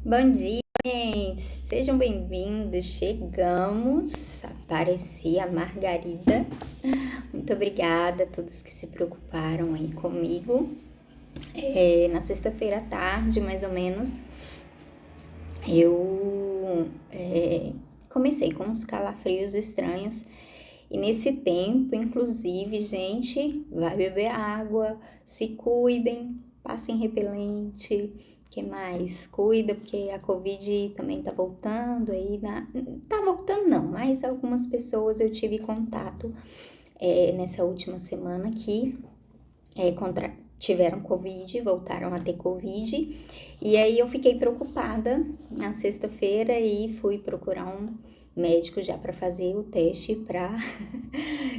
Bom dia, gente! Sejam bem-vindos. Chegamos. Apareci a Margarida. Muito obrigada a todos que se preocuparam aí comigo. Na sexta-feira à tarde, mais ou menos, eu comecei com uns calafrios estranhos. E nesse tempo, inclusive, gente, vai beber água, se cuidem, passem repelente. Que mais? Cuida, porque a Covid também tá voltando aí. Tá voltando não, mas algumas pessoas eu tive contato nessa última semana que tiveram Covid, voltaram a ter Covid. E aí eu fiquei preocupada na sexta-feira e fui procurar um médico já para fazer o teste para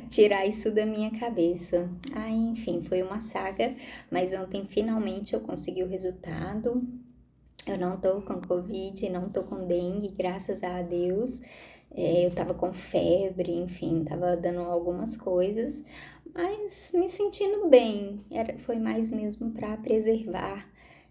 tirar isso da minha cabeça. Enfim, foi uma saga, mas ontem finalmente eu consegui o resultado. Eu não tô com Covid, não tô com dengue, graças a Deus. Eu tava com febre, enfim, tava dando algumas coisas, mas me sentindo bem. Foi mais mesmo para preservar,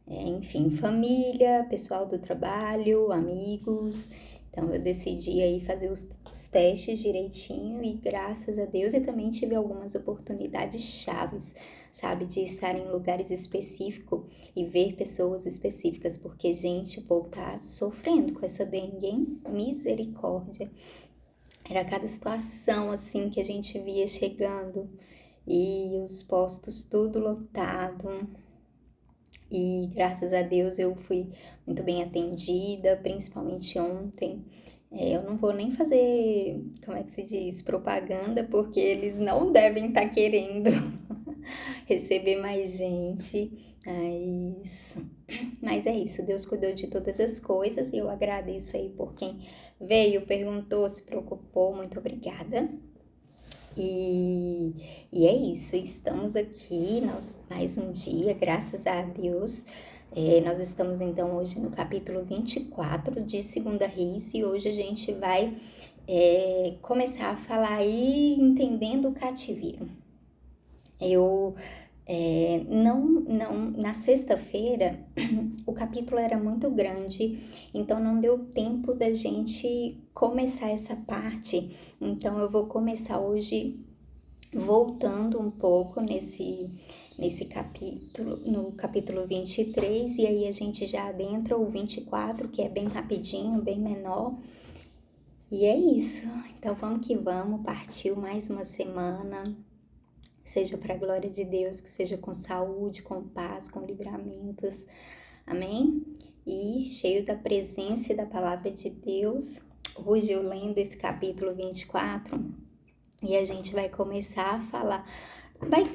enfim, família, pessoal do trabalho, amigos. Então eu decidi aí fazer os testes direitinho e graças a Deus, e também tive algumas oportunidades chaves, sabe, de estar em lugares específicos e ver pessoas específicas, porque, gente, o povo tá sofrendo com essa dengue, hein? Misericórdia. Era cada situação assim que a gente via chegando e os postos tudo lotado. E graças a Deus eu fui muito bem atendida, principalmente ontem. Eu não vou nem fazer, como é que se diz, propaganda, porque eles não devem estar querendo receber mais gente. Mas é isso, Deus cuidou de todas as coisas e eu agradeço aí por quem veio, perguntou, se preocupou, muito obrigada. E, e é isso, estamos aqui mais um dia, graças a Deus. Nós estamos então hoje no capítulo 24 de 2 Reis e hoje a gente vai começar a falar aí entendendo o cativeiro. Na sexta-feira o capítulo era muito grande, então não deu tempo da gente começar essa parte. Então eu vou começar hoje voltando um pouco nesse capítulo, no capítulo 23, e aí a gente já adentra o 24, que é bem rapidinho, bem menor. E é isso. Então vamos que vamos, partiu mais uma semana. Seja para a glória de Deus, que seja com saúde, com paz, com livramentos. Amém? E cheio da presença e da palavra de Deus. Hoje eu lendo esse capítulo 24 e a gente vai começar a falar.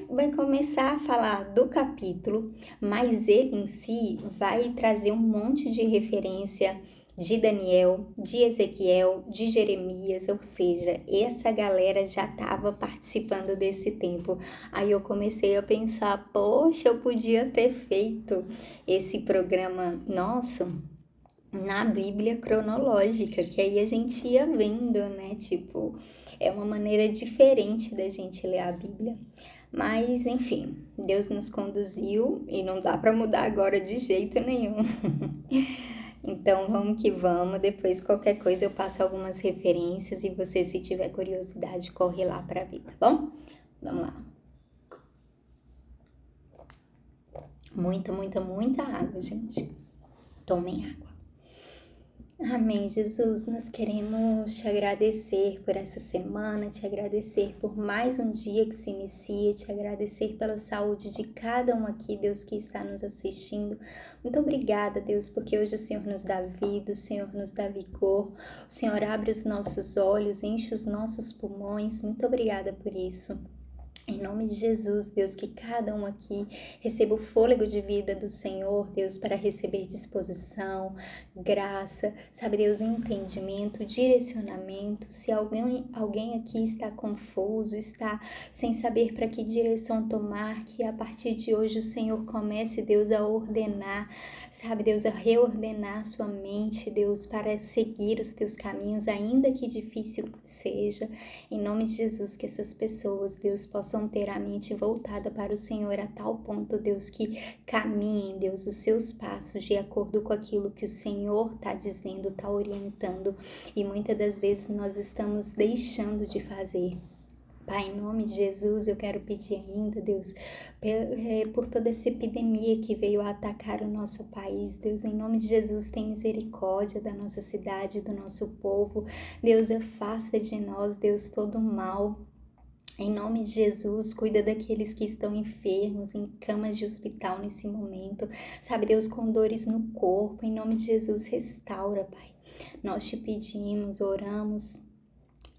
Vai começar a falar do capítulo, mas ele em si vai trazer um monte de referência de Daniel, de Ezequiel, de Jeremias, ou seja, essa galera já estava participando desse tempo. Aí eu comecei a pensar, poxa, eu podia ter feito esse programa nosso na Bíblia cronológica, que aí a gente ia vendo, né? Tipo, é uma maneira diferente da gente ler a Bíblia. Mas, enfim, Deus nos conduziu e não dá para mudar agora de jeito nenhum. Então, vamos que vamos. Depois, qualquer coisa, eu passo algumas referências e você, se tiver curiosidade, corre lá para ver, tá bom? Vamos lá. Muita água, gente. Tomem água. Amém, Jesus, nós queremos te agradecer por essa semana, te agradecer por mais um dia que se inicia, te agradecer pela saúde de cada um aqui, Deus, que está nos assistindo. Muito obrigada, Deus, porque hoje o Senhor nos dá vida, o Senhor nos dá vigor, o Senhor abre os nossos olhos, enche os nossos pulmões. Muito obrigada por isso. Em nome de Jesus, Deus, que cada um aqui receba o fôlego de vida do Senhor, Deus, para receber disposição, graça, sabe, Deus, entendimento, direcionamento. Se alguém aqui está confuso, está sem saber para que direção tomar, que a partir de hoje o Senhor comece, Deus, a ordenar, sabe, Deus, a reordenar a sua mente, Deus, para seguir os teus caminhos, ainda que difícil seja. Em nome de Jesus, que essas pessoas, Deus, possam possam ter a mente voltada para o Senhor a tal ponto, Deus, que caminhem, Deus, os seus passos de acordo com aquilo que o Senhor está dizendo, está orientando. E muitas das vezes nós estamos deixando de fazer. Pai, em nome de Jesus, eu quero pedir ainda, Deus, por toda essa epidemia que veio a atacar o nosso país. Deus, em nome de Jesus, tem misericórdia da nossa cidade, do nosso povo. Deus, afasta de nós, Deus, todo o mal. Em nome de Jesus, cuida daqueles que estão enfermos, em camas de hospital nesse momento. Sabe, Deus, com dores no corpo. Em nome de Jesus, restaura, Pai. Nós te pedimos, oramos,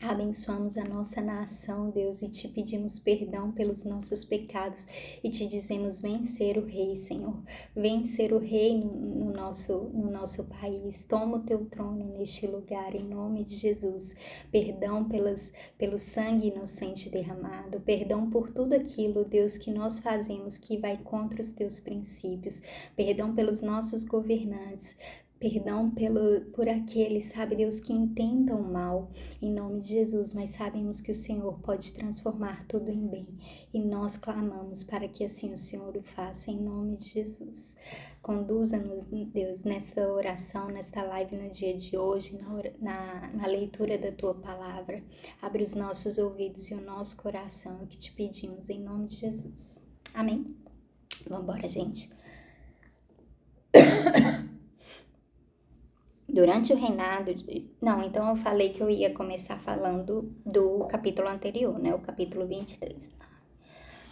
abençoamos a nossa nação, Deus, e te pedimos perdão pelos nossos pecados e te dizemos: vem ser o Rei, Senhor, vem ser o Rei no nosso país. Toma o teu trono neste lugar, em nome de Jesus. Perdão pelo sangue inocente derramado, perdão por tudo aquilo, Deus, que nós fazemos que vai contra os teus princípios, perdão pelos nossos governantes, perdão por aqueles, sabe, Deus, que intentam mal, em nome de Jesus, mas sabemos que o Senhor pode transformar tudo em bem. E nós clamamos para que assim o Senhor o faça, em nome de Jesus. Conduza-nos, Deus, nessa oração, nesta live no dia de hoje, na leitura da Tua Palavra. Abre os nossos ouvidos e o nosso coração, que te pedimos, em nome de Jesus. Amém? Vamos embora, gente. Durante o reinado... então eu falei que eu ia começar falando do capítulo anterior, né? O capítulo 23.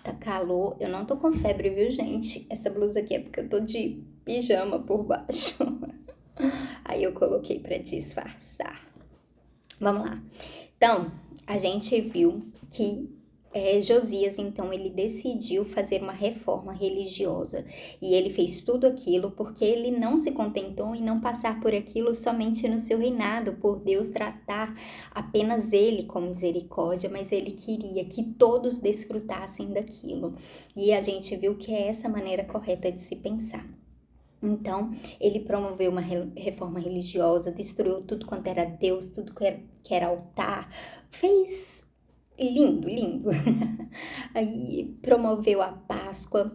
Tá calor. Eu não tô com febre, viu, gente? Essa blusa aqui é porque eu tô de pijama por baixo. Aí eu coloquei pra disfarçar. Vamos lá. Então, a gente viu que Josias, então, ele decidiu fazer uma reforma religiosa e ele fez tudo aquilo porque ele não se contentou em não passar por aquilo somente no seu reinado, por Deus tratar apenas ele com misericórdia, mas ele queria que todos desfrutassem daquilo. E a gente viu que é essa maneira correta de se pensar. Então, ele promoveu uma reforma religiosa, destruiu tudo quanto era Deus, tudo que era altar, fez... lindo. Aí promoveu a Páscoa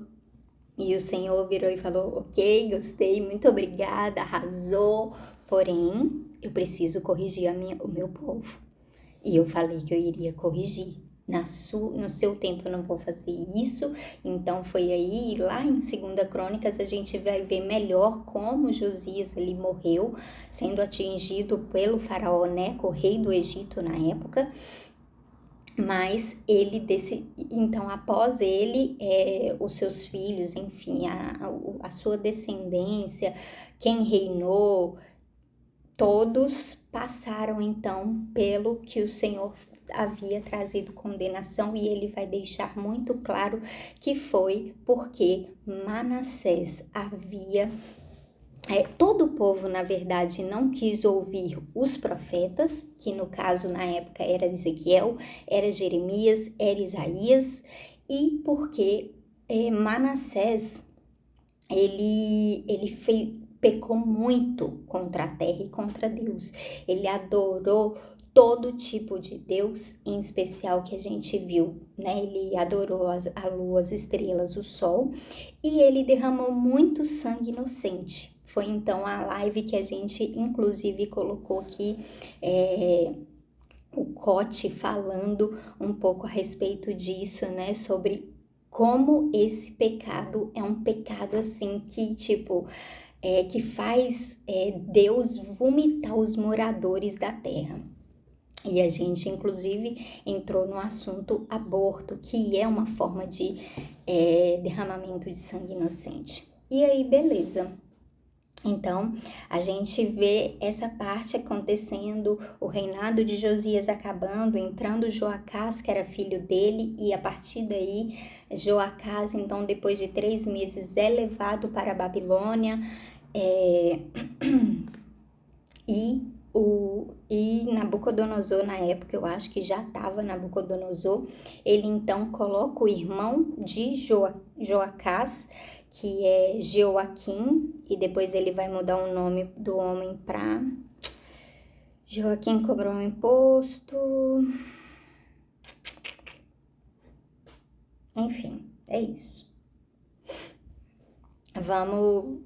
e o Senhor virou e falou: ok, gostei, muito obrigada, arrasou, porém eu preciso corrigir o meu povo. E eu falei que eu iria corrigir. No seu tempo eu não vou fazer isso. Então foi aí, lá em 2 Crônicas, a gente vai ver melhor como Josias ele morreu, sendo atingido pelo faraó Neco, rei do Egito na época. Mas ele então após ele, os seus filhos, enfim, a sua descendência, quem reinou, todos passaram então pelo que o Senhor havia trazido condenação, e ele vai deixar muito claro que foi porque Manassés havia... todo o povo, na verdade, não quis ouvir os profetas, que no caso, na época, era Ezequiel, era Jeremias, era Isaías, e porque Manassés, ele pecou muito contra a terra e contra Deus. Ele adorou todo tipo de Deus, em especial que a gente viu, né? Ele adorou a lua, as estrelas, o sol, e ele derramou muito sangue inocente. Foi então a live que a gente inclusive colocou aqui, o Cote falando um pouco a respeito disso, né? Sobre como esse pecado é um pecado assim que tipo... que faz Deus vomitar os moradores da terra. E a gente, inclusive, entrou no assunto aborto, que é uma forma de derramamento de sangue inocente. E aí, beleza. Então, a gente vê essa parte acontecendo, o reinado de Josias acabando, entrando Joacás, que era filho dele, e a partir daí, Joacás, então, depois de 3 meses, é levado para a Babilônia, e Nabucodonosor, na época, eu acho que já estava Nabucodonosor, ele então coloca o irmão de Joacás, que é Jeoaquim, e depois ele vai mudar o nome do homem para... Joaquim cobrou um imposto... Enfim, é isso. Vamos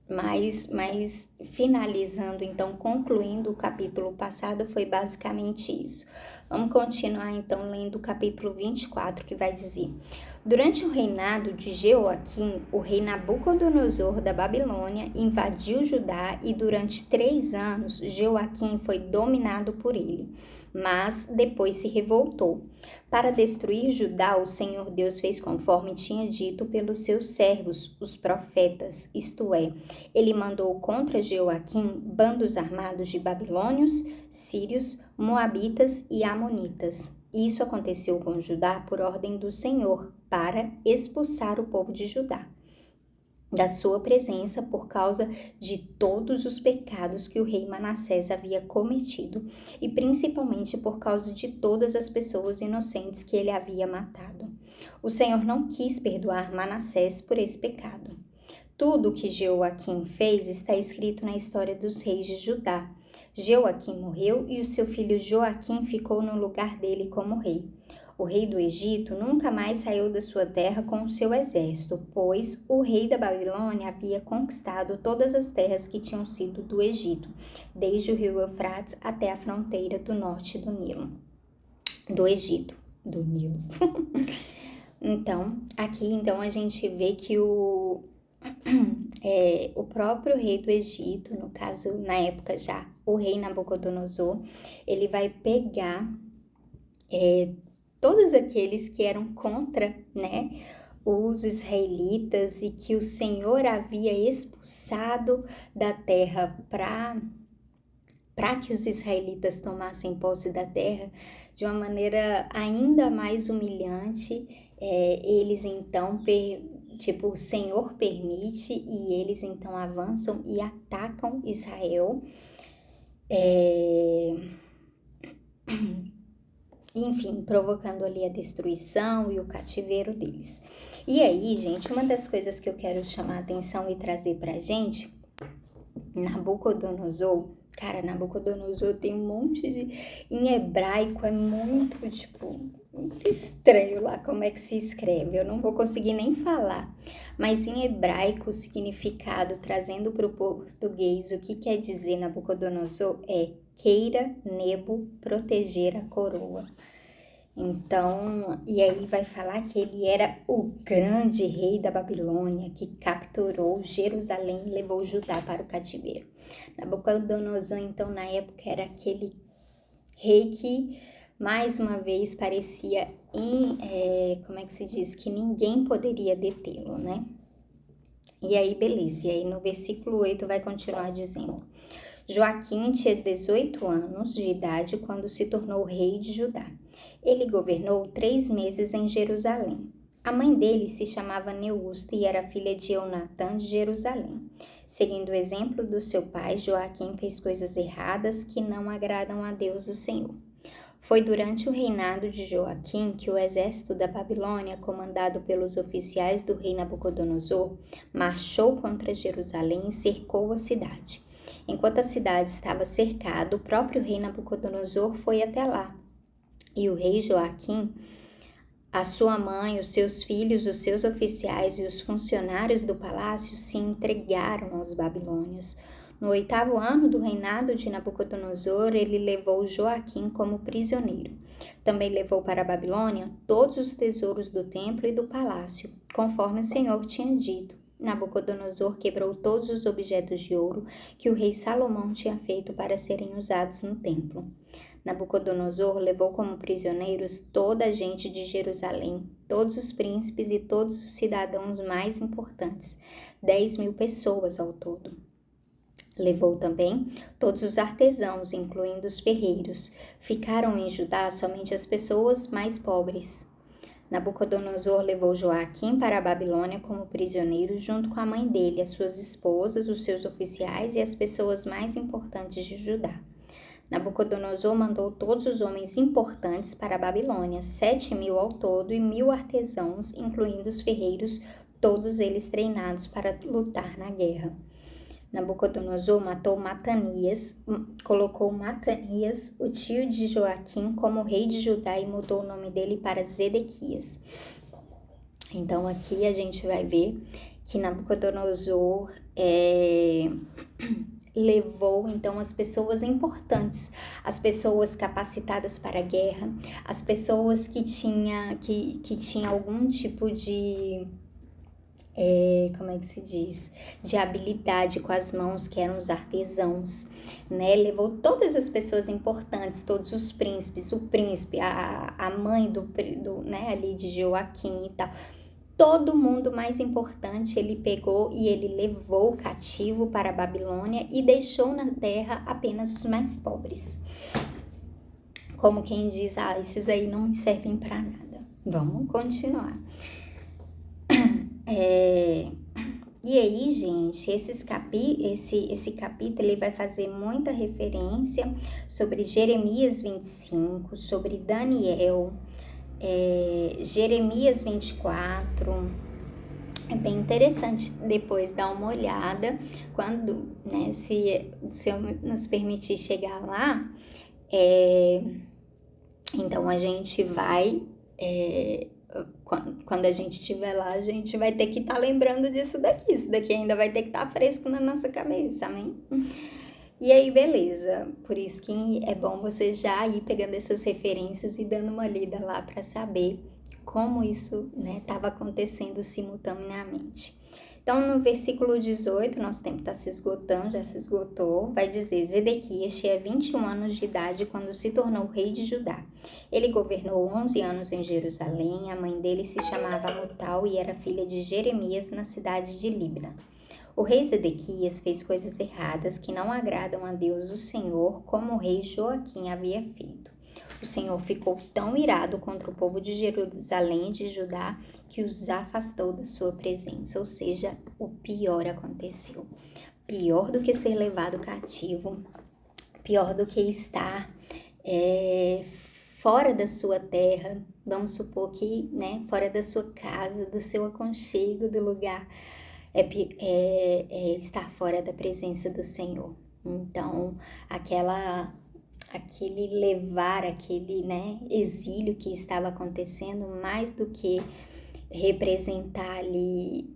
mais finalizando, então, concluindo o capítulo passado, foi basicamente isso. Vamos continuar, então, lendo o capítulo 24, que vai dizer: Durante o reinado de Jeoaquim, o rei Nabucodonosor da Babilônia invadiu Judá e durante 3 anos Jeoaquim foi dominado por ele, mas depois se revoltou. Para destruir Judá, o Senhor Deus fez conforme tinha dito pelos seus servos, os profetas, isto é, ele mandou contra Jeoaquim bandos armados de babilônios, sírios, moabitas e amonitas. Isso aconteceu com Judá por ordem do Senhor, para expulsar o povo de Judá da sua presença por causa de todos os pecados que o rei Manassés havia cometido e principalmente por causa de todas as pessoas inocentes que ele havia matado. O Senhor não quis perdoar Manassés por esse pecado. Tudo o que Jeoaquim fez está escrito na história dos reis de Judá. Jeoaquim morreu e o seu filho Joaquim ficou no lugar dele como rei. O rei do Egito nunca mais saiu da sua terra com o seu exército, pois o rei da Babilônia havia conquistado todas as terras que tinham sido do Egito, desde o rio Eufrates até a fronteira do norte do Nilo. Do Egito, do Nilo. Então, aqui a gente vê que o próprio rei do Egito, no caso, na época já, o rei Nabucodonosor, ele vai pegar todos aqueles que eram contra, os israelitas e que o Senhor havia expulsado da terra para que os israelitas tomassem posse da terra de uma maneira ainda mais humilhante. Eles então, o Senhor permite e eles então avançam e atacam Israel. Enfim, provocando ali a destruição e o cativeiro deles. E aí, gente, uma das coisas que eu quero chamar a atenção e trazer pra gente, Nabucodonosor, Nabucodonosor tem um monte de... Em hebraico é muito, muito estranho lá como é que se escreve, eu não vou conseguir nem falar. Mas em hebraico, o significado, trazendo para o português, o que quer dizer Nabucodonosor é queira Nebo proteger a coroa. Então, e aí vai falar que ele era o grande rei da Babilônia que capturou Jerusalém e levou Judá para o cativeiro. Nabucodonosor, então, na época era aquele rei que, mais uma vez, parecia, que ninguém poderia detê-lo, E aí, beleza, e aí no versículo 8 vai continuar dizendo: Joaquim tinha 18 anos de idade quando se tornou rei de Judá. Ele governou 3 meses em Jerusalém. A mãe dele se chamava Neusta e era filha de Eunatã de Jerusalém. Seguindo o exemplo do seu pai, Joaquim fez coisas erradas que não agradam a Deus o Senhor. Foi durante o reinado de Joaquim que o exército da Babilônia, comandado pelos oficiais do rei Nabucodonosor, marchou contra Jerusalém e cercou a cidade. Enquanto a cidade estava cercada, o próprio rei Nabucodonosor foi até lá. E o rei Joaquim, a sua mãe, os seus filhos, os seus oficiais e os funcionários do palácio se entregaram aos babilônios. No 8º ano do reinado de Nabucodonosor, ele levou Joaquim como prisioneiro. Também levou para a Babilônia todos os tesouros do templo e do palácio, conforme o Senhor tinha dito. Nabucodonosor quebrou todos os objetos de ouro que o rei Salomão tinha feito para serem usados no templo. Nabucodonosor levou como prisioneiros toda a gente de Jerusalém, todos os príncipes e todos os cidadãos mais importantes, 10.000 pessoas ao todo. Levou também todos os artesãos, incluindo os ferreiros. Ficaram em Judá somente as pessoas mais pobres. Nabucodonosor levou Joaquim para a Babilônia como prisioneiro junto com a mãe dele, as suas esposas, os seus oficiais e as pessoas mais importantes de Judá. Nabucodonosor mandou todos os homens importantes para a Babilônia, 7.000 ao todo e 1.000 artesãos, incluindo os ferreiros, todos eles treinados para lutar na guerra. Nabucodonosor colocou Matanias, o tio de Joaquim, como rei de Judá e mudou o nome dele para Zedequias. Então aqui a gente vai ver que Nabucodonosor levou então as pessoas importantes, as pessoas capacitadas para a guerra, as pessoas que tinha algum tipo de como é que se diz? De habilidade com as mãos, que eram os artesãos, né? Levou todas as pessoas importantes, todos os príncipes, o príncipe, a mãe né, ali de Joaquim e tal. Todo mundo mais importante ele pegou e ele levou cativo para a Babilônia e deixou na terra apenas os mais pobres. Como quem diz, esses aí não me servem para nada. Vamos continuar. E aí, gente, esse capítulo ele vai fazer muita referência sobre Jeremias 25, sobre Daniel, Jeremias 24. É bem interessante depois dar uma olhada quando, né, se eu nos permitir chegar lá, então a gente vai, quando a gente estiver lá, a gente vai ter que estar lembrando disso daqui, isso daqui ainda vai ter que estar fresco na nossa cabeça, amém? E aí, beleza, por isso que é bom você já ir pegando essas referências e dando uma lida lá para saber como isso estava acontecendo simultaneamente. Então, no versículo 18, nosso tempo está se esgotando, já se esgotou, vai dizer: Zedequias tinha 21 anos de idade quando se tornou rei de Judá. Ele governou 11 anos em Jerusalém, a mãe dele se chamava Amutal e era filha de Jeremias na cidade de Libna. O rei Zedequias fez coisas erradas que não agradam a Deus o Senhor, como o rei Joaquim havia feito. O Senhor ficou tão irado contra o povo de Jerusalém e de Judá que os afastou da sua presença, ou seja, o pior aconteceu. Pior do que ser levado cativo, pior do que estar fora da sua terra, vamos supor que, fora da sua casa, do seu aconchego, do lugar, estar fora da presença do Senhor. Então, aquele levar, aquele exílio que estava acontecendo, mais do que representar ali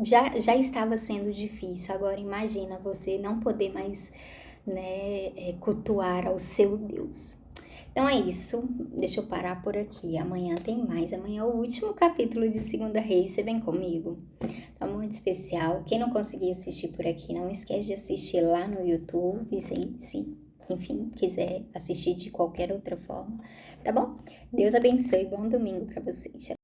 já estava sendo difícil. Agora imagina você não poder mais cultuar ao seu Deus. Então é isso, deixa eu parar por aqui. Amanhã tem mais, amanhã é o último capítulo de 2 Reis, você vem comigo? Tá muito especial. Quem não conseguir assistir por aqui, não esquece de assistir lá no YouTube, se enfim, quiser assistir de qualquer outra forma, tá bom? Deus abençoe, bom domingo para vocês.